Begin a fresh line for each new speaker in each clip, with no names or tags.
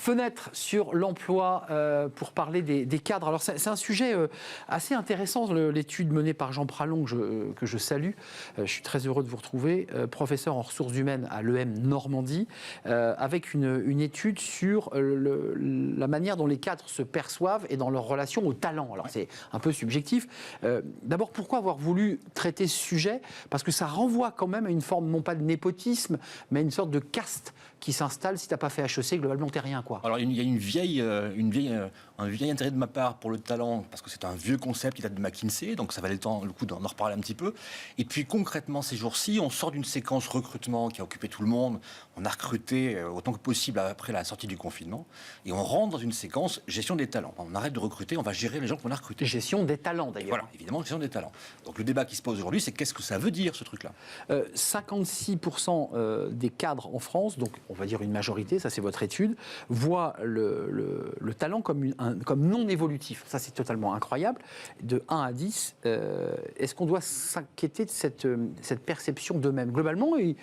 Fenêtre sur l'emploi pour parler des cadres. Alors c'est un sujet assez intéressant, l'étude menée par Jean Pralon que je salue. Je suis très heureux de vous retrouver, professeur en ressources humaines à l'EM Normandie, avec une étude sur la manière dont les cadres se perçoivent et dans leur relation au talent. Alors c'est un peu subjectif. D'abord, pourquoi avoir voulu traiter ce sujet? Parce que ça renvoie quand même à une forme, non pas de népotisme, mais à une sorte de caste qui s'installe. Si tu n'as pas fait HEC, globalement, tu n'es rien, quoi.
Alors, il y a un vieil intérêt de ma part pour le talent, parce que c'est un vieux concept qui date de McKinsey, donc ça valait le coup d'en reparler un petit peu. Et puis, concrètement, ces jours-ci, on sort d'une séquence recrutement qui a occupé tout le monde. On a recruté autant que possible après la sortie du confinement. Et on rentre dans une séquence gestion des talents. On arrête de recruter, on va gérer les gens qu'on a recrutés.
Gestion des talents, d'ailleurs.
Voilà, évidemment, gestion des talents. Donc, le débat qui se pose aujourd'hui, c'est qu'est-ce que ça veut dire, ce truc-là
56% des cadres en France, donc on va dire une majorité, ça c'est votre étude, voient le talent comme non évolutif. Ça c'est totalement incroyable. De 1 à 10, est-ce qu'on doit s'inquiéter de cette perception d'eux-mêmes? Globalement, il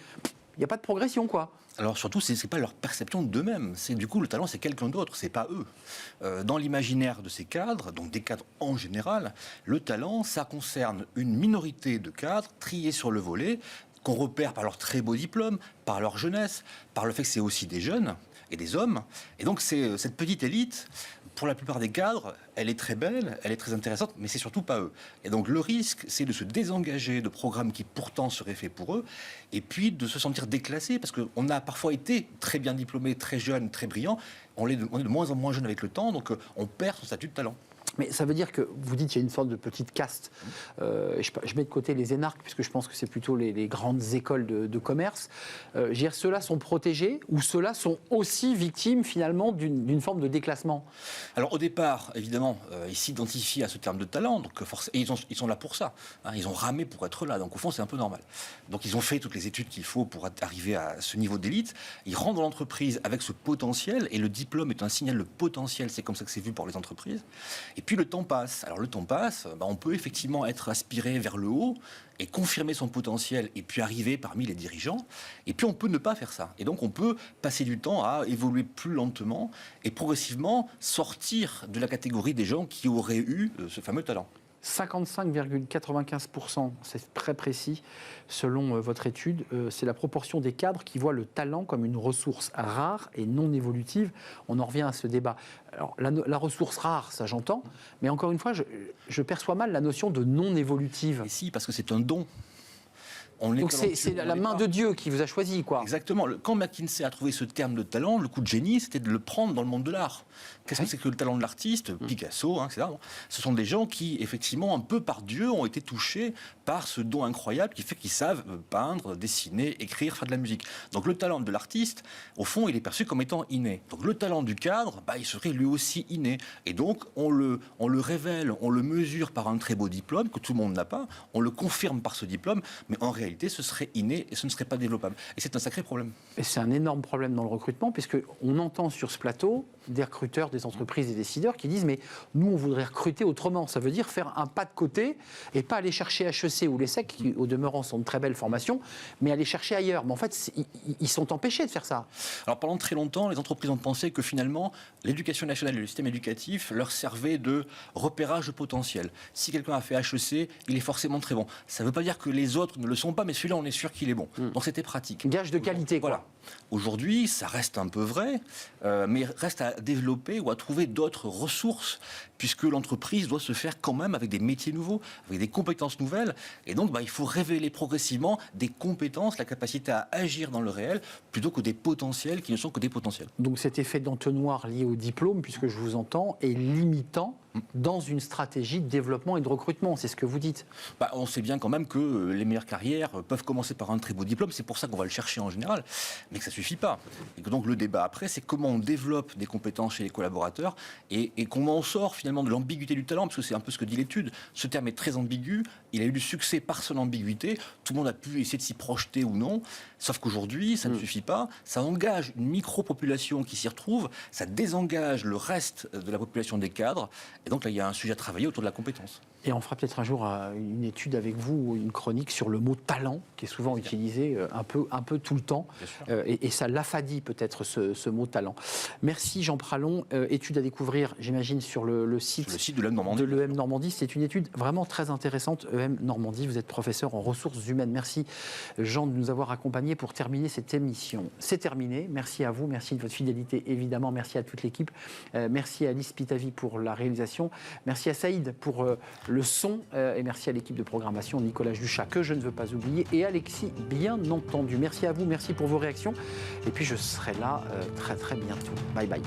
n'y a pas de progression, quoi.
Alors surtout, c'est pas leur perception d'eux-mêmes. C'est du coup le talent, c'est quelqu'un d'autre, c'est pas eux. Dans l'imaginaire de ces cadres, donc des cadres en général, le talent, ça concerne une minorité de cadres triés sur le volet, qu'on repère par leur très beau diplôme, par leur jeunesse, par le fait que c'est aussi des jeunes et des hommes. Et donc c'est cette petite élite, pour la plupart des cadres, elle est très belle, elle est très intéressante, mais c'est surtout pas eux. Et donc le risque, c'est de se désengager de programmes qui pourtant seraient faits pour eux, et puis de se sentir déclassé, parce qu'on a parfois été très bien diplômé, très jeune, très brillant, on est de moins en moins jeune avec le temps, donc on perd son statut de talent.
Mais ça veut dire que vous dites qu'il y a une sorte de petite caste. Je mets de côté les énarques, puisque je pense que c'est plutôt les grandes écoles de commerce. Je veux dire, ceux-là sont protégés ou ceux-là sont aussi victimes finalement d'une forme de déclassement?
Alors au départ, évidemment, ils s'identifient à ce terme de talent, donc et ils sont là pour ça. Hein, ils ont ramé pour être là, donc au fond c'est un peu normal. Donc ils ont fait toutes les études qu'il faut pour arriver à ce niveau d'élite. Ils rentrent dans l'entreprise avec ce potentiel, et le diplôme est un signal de potentiel, c'est comme ça que c'est vu par les entreprises. Et puis le temps passe. Alors le temps passe, on peut effectivement être aspiré vers le haut et confirmer son potentiel et puis arriver parmi les dirigeants. Et puis on peut ne pas faire ça. Et donc on peut passer du temps à évoluer plus lentement et progressivement sortir de la catégorie des gens qui auraient eu ce fameux talent.
55,95%, c'est très précis, selon votre étude, c'est la proportion des cadres qui voient le talent comme une ressource rare et non évolutive. On en revient à ce débat. Alors, la ressource rare, ça j'entends, mais encore une fois, je perçois mal la notion de non évolutive.
Et si, parce que c'est un don.
Donc c'est la main de Dieu qui vous a choisi, quoi.
Exactement. Quand McKinsey a trouvé ce terme de talent, le coup de génie, c'était de le prendre dans le monde de l'art. Qu'est-ce que c'est que le talent de l'artiste? Picasso, etc. Ce sont des gens qui, effectivement, un peu par Dieu, ont été touchés par ce don incroyable qui fait qu'ils savent peindre, dessiner, écrire, faire de la musique. Donc le talent de l'artiste, au fond, il est perçu comme étant inné. Donc le talent du cadre, il serait lui aussi inné. Et donc on le révèle, on le mesure par un très beau diplôme que tout le monde n'a pas, on le confirme par ce diplôme, mais en réalité, ce serait inné et ce ne serait pas développable. Et c'est un sacré problème.
Et c'est un énorme problème dans le recrutement, puisqu'on entend sur ce plateau des recruteurs, des entreprises, des décideurs qui disent « mais nous, on voudrait recruter autrement ». Ça veut dire faire un pas de côté et pas aller chercher HEC ou l'ESSEC, qui au demeurant sont de très belles formations, mais aller chercher ailleurs. Mais en fait, ils sont empêchés de faire ça.
Alors pendant très longtemps, les entreprises ont pensé que finalement, l'éducation nationale et le système éducatif leur servaient de repérage de potentiel. Si quelqu'un a fait HEC, il est forcément très bon. Ça ne veut pas dire que les autres ne le sont pas, mais celui-là, on est sûr qu'il est bon. Donc c'était pratique.
Gage de qualité, quoi.
Voilà. Aujourd'hui, ça reste un peu vrai, mais reste à développer ou à trouver d'autres ressources, puisque l'entreprise doit se faire quand même avec des métiers nouveaux, avec des compétences nouvelles. Et donc, il faut révéler progressivement des compétences, la capacité à agir dans le réel, plutôt que des potentiels qui ne sont que des potentiels.
Donc cet effet d'entonnoir lié au diplôme, puisque je vous entends, est limitant dans une stratégie de développement et de recrutement, c'est ce que vous dites.
On sait bien quand même que les meilleures carrières peuvent commencer par un très beau diplôme, c'est pour ça qu'on va le chercher en général, mais que ça ne suffit pas. Et que donc le débat après, c'est comment on développe des compétences chez les collaborateurs et comment on sort finalement de l'ambiguïté du talent, parce que c'est un peu ce que dit l'étude. Ce terme est très ambigu, il a eu du succès par son ambiguïté, tout le monde a pu essayer de s'y projeter ou non, sauf qu'aujourd'hui, ça ne suffit pas, ça engage une micro-population qui s'y retrouve, ça désengage le reste de la population des cadres, Et donc là, il y a un sujet à travailler autour de la compétence.
Et on fera peut-être un jour une étude avec vous, une chronique sur le mot talent, qui est souvent utilisé un peu tout le temps. Et ça l'affadit peut-être ce mot talent. Merci Jean Pralon. Étude à découvrir, j'imagine, sur le site
de l'EM
Normandie. C'est une étude vraiment très intéressante. EM Normandie, vous êtes professeur en ressources humaines. Merci Jean de nous avoir accompagnés pour terminer cette émission. C'est terminé. Merci à vous. Merci de votre fidélité, évidemment. Merci à toute l'équipe. Merci à Alice Pitavi pour la réalisation. Merci à Saïd pour le son, et merci à l'équipe de programmation, Nicolas Juchat, que je ne veux pas oublier, et Alexis, bien entendu. Merci à vous, merci pour vos réactions, et puis je serai là très très bientôt. Bye bye.